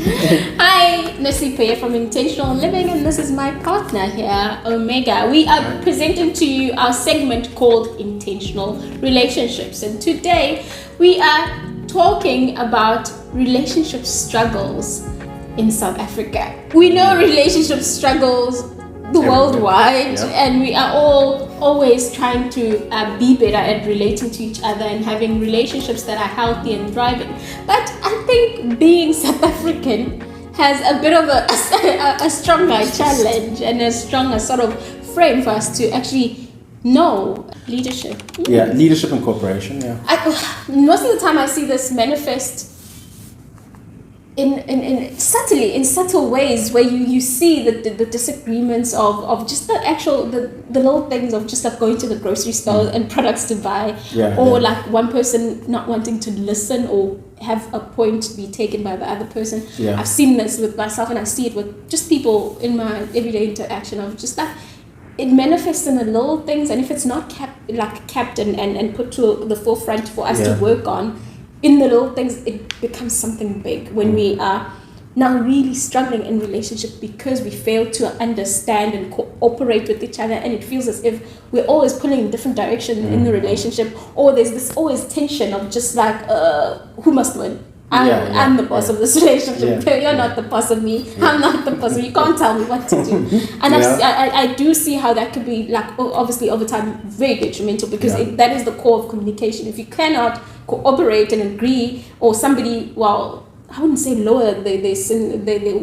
Hi, Nosipho here from Intentional Living, and this is my partner here, Omega. We are presenting to you our segment called Intentional Relationships, and today we are talking about relationship struggles in South Africa. We know relationship struggles worldwide, and we are all always trying to be better at relating to each other and having relationships that are healthy and thriving. But I think being South African has a bit of a stronger challenge and a stronger sort of frame for us to actually know leadership. Yeah, leadership and cooperation. Yeah. Most of the time I see this manifest in subtle ways, where you see the disagreements of just the little things of just like going to the grocery store and products to buy, like one person not wanting to listen or have a point to be taken by the other person. I've seen this with myself, and I see it with just people in my everyday interaction of just like it manifests in the little things, and if it's not kept and put to the forefront for us to work on in the little things, it becomes something big when we are now really struggling in relationship because we fail to understand and cooperate with each other, and it feels as if we're always pulling in different directions in the relationship, or there's this always tension of just like who must win. I'm the boss of this relationship. You're not the boss of me. I'm not the boss of you. You can't tell me what to do. And I do see how that could be, like, obviously over time very detrimental, because that is the core of communication. If you cannot cooperate and agree, or somebody, I wouldn't say lower they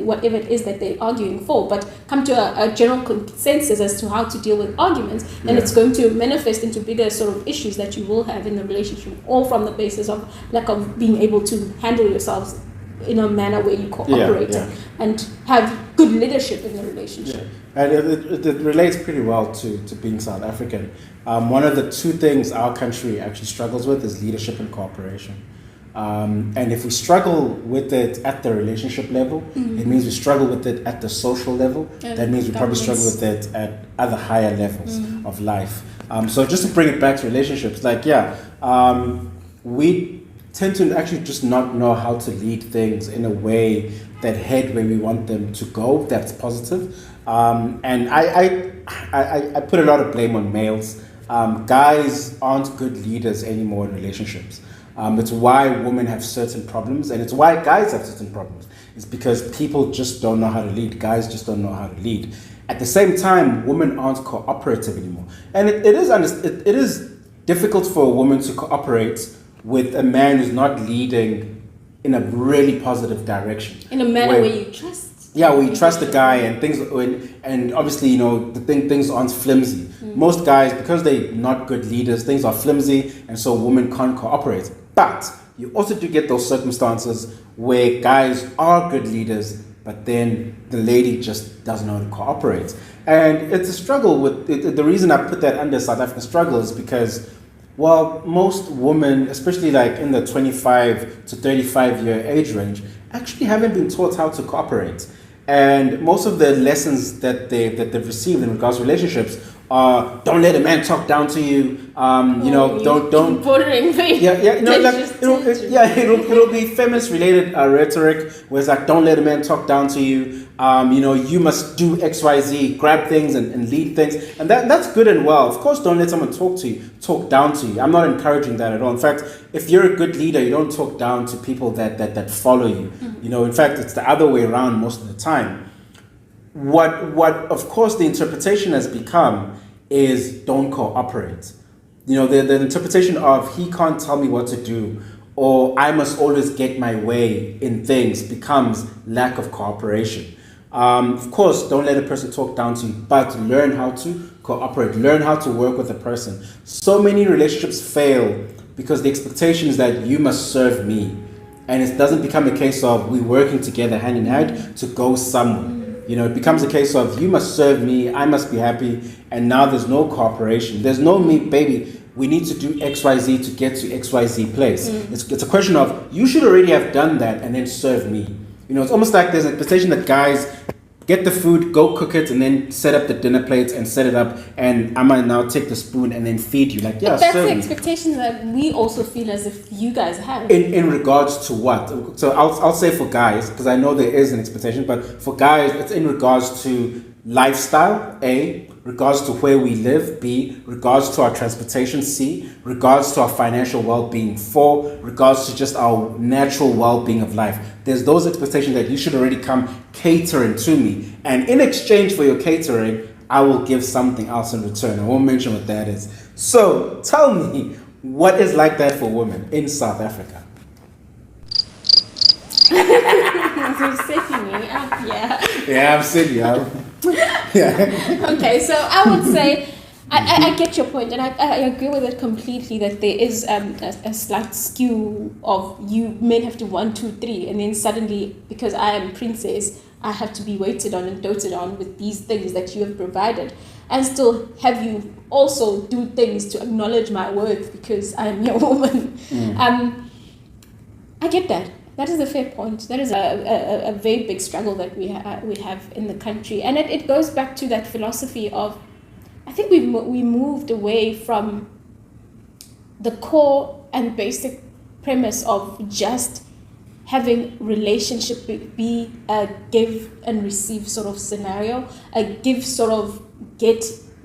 whatever it is that they're arguing for, but come to a general consensus as to how to deal with arguments, then it's going to manifest into bigger sort of issues that you will have in the relationship, all from the basis of lack of being able to handle yourselves in a manner where you cooperate and have good leadership in the relationship. And it relates pretty well to being South African. One of the two things our country actually struggles with is leadership and cooperation. And if we struggle with it at the relationship level, it means we struggle with it at the social level. That means we probably struggle with it at other higher levels of life. So just to bring it back to relationships, we tend to actually just not know how to lead things in a way that head where we want them to go, that's positive. And I put a lot of blame on males. Guys aren't good leaders anymore in relationships. It's why women have certain problems, and it's why guys have certain problems. It's because people just don't know how to lead. Guys just don't know how to lead. At the same time, women aren't cooperative anymore. And it is difficult for a woman to cooperate with a man who's not leading in a really positive direction. In a manner where you trust. Yeah, where you trust the guy, and things, and obviously, things aren't flimsy. Most guys, because they're not good leaders, things are flimsy, and so women can't cooperate. But you also do get those circumstances where guys are good leaders, but then the lady just doesn't know how to cooperate. And it's a struggle with it. The reason I put that under South African struggle is because, most women, especially like in the 25 to 35 year age range, actually haven't been taught how to cooperate. And most of the lessons that they've received in regards to relationships are: don't let a man talk down to you. Don't bordering. It'll be feminist related rhetoric, where it's like, don't let a man talk down to you. You must do X, Y, Z, grab things and lead things, and that's good and well. Of course, don't let someone talk down to you. I'm not encouraging that at all. In fact, if you're a good leader, you don't talk down to people that follow you. In fact, it's the other way around most of the time. What of course the interpretation has become is don't cooperate. The interpretation of he can't tell me what to do, or I must always get my way in things, becomes lack of cooperation. Of course, don't let a person talk down to you, but learn how to cooperate, learn how to work with a person. So many relationships fail because the expectation is that you must serve me, and it doesn't become a case of we working together hand in hand to go somewhere. It becomes a case of you must serve me, I must be happy, and now there's no cooperation. There's no me, baby, we need to do X, Y, Z to get to X, Y, Z place. It's a question of you should already have done that and then serve me. It's almost like there's an expectation that guys get the food, go cook it, and then set up the dinner plates and set it up, and I might now take the spoon and then feed you. Like, yeah, but that's the certainly. expectation that we also feel as if you guys have. In regards to what? So I'll say for guys, because I know there is an expectation, but for guys, it's in regards to lifestyle, A, regards to where we live, B, regards to our transportation, C, regards to our financial well-being, 4, regards to just our natural well-being of life. There's those expectations that you should already come catering to me, and in exchange for your catering, I will give something else in return. I won't mention what that is. So tell me, what is like that for women in South Africa? You're setting me up, yeah. Yeah, I'm setting you up. Yeah. Okay, so I would say I get your point, and I agree with it completely that there is a slight skew of you men have to 1, 2, 3, and then suddenly, because I am princess, I have to be waited on and doted on with these things that you have provided, and still have you also do things to acknowledge my worth because I am your woman. I get that. That is a fair point. That is a very big struggle that we have in the country. And it goes back to that philosophy of, I think we moved away from the core and basic premise of just having relationship be a give and receive sort of scenario, a give sort of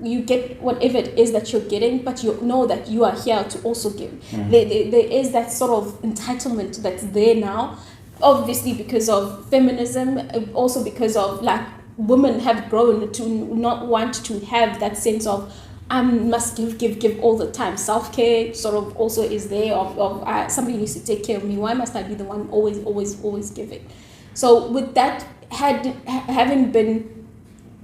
you get whatever it is that you're getting, but you know that you are here to also give. There is that sort of entitlement that's there now, obviously because of feminism, also because of like women have grown to not want to have that sense of I must give all the time. Self-care sort of also is there of somebody needs to take care of me. Why must I be the one always giving? So with that having been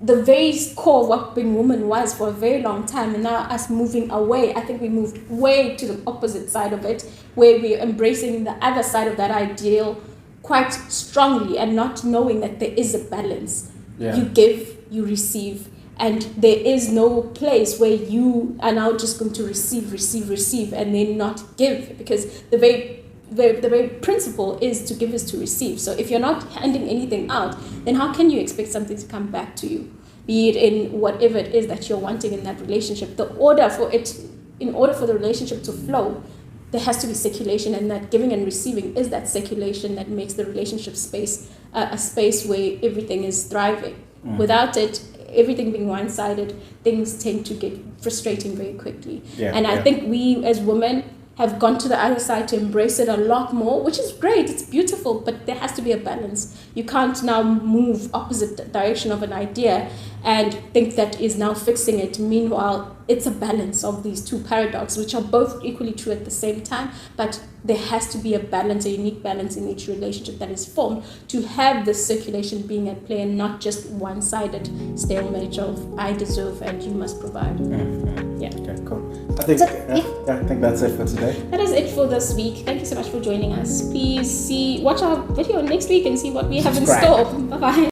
the very core of what being woman was for a very long time, and now us moving away, I think we moved way to the opposite side of it, where we're embracing the other side of that ideal quite strongly and not knowing that there is a balance. Yeah. You give, you receive, and there is no place where you are now just going to receive and then not give, because the very principle is to give is to receive. So if you're not handing anything out, then how can you expect something to come back to you, be it in whatever it is that you're wanting in that relationship? In order for the relationship to flow, there has to be circulation, and that giving and receiving is that circulation that makes the relationship space a space where everything is thriving. Without it, everything being one-sided, things tend to get frustrating very quickly. I think we as women have gone to the other side to embrace it a lot more, which is great, it's beautiful, but there has to be a balance. You can't now move opposite direction of an idea and think that is now fixing it. Meanwhile, it's a balance of these two paradoxes, which are both equally true at the same time, but there has to be a balance, a unique balance in each relationship that is formed to have this circulation being at play and not just one-sided stalemate of I deserve and you must provide. Yeah. Okay, cool. I think that's it for today. That is it for this week. Thank you so much for joining us. Please watch our video next week and see what we have in store. Bye-bye.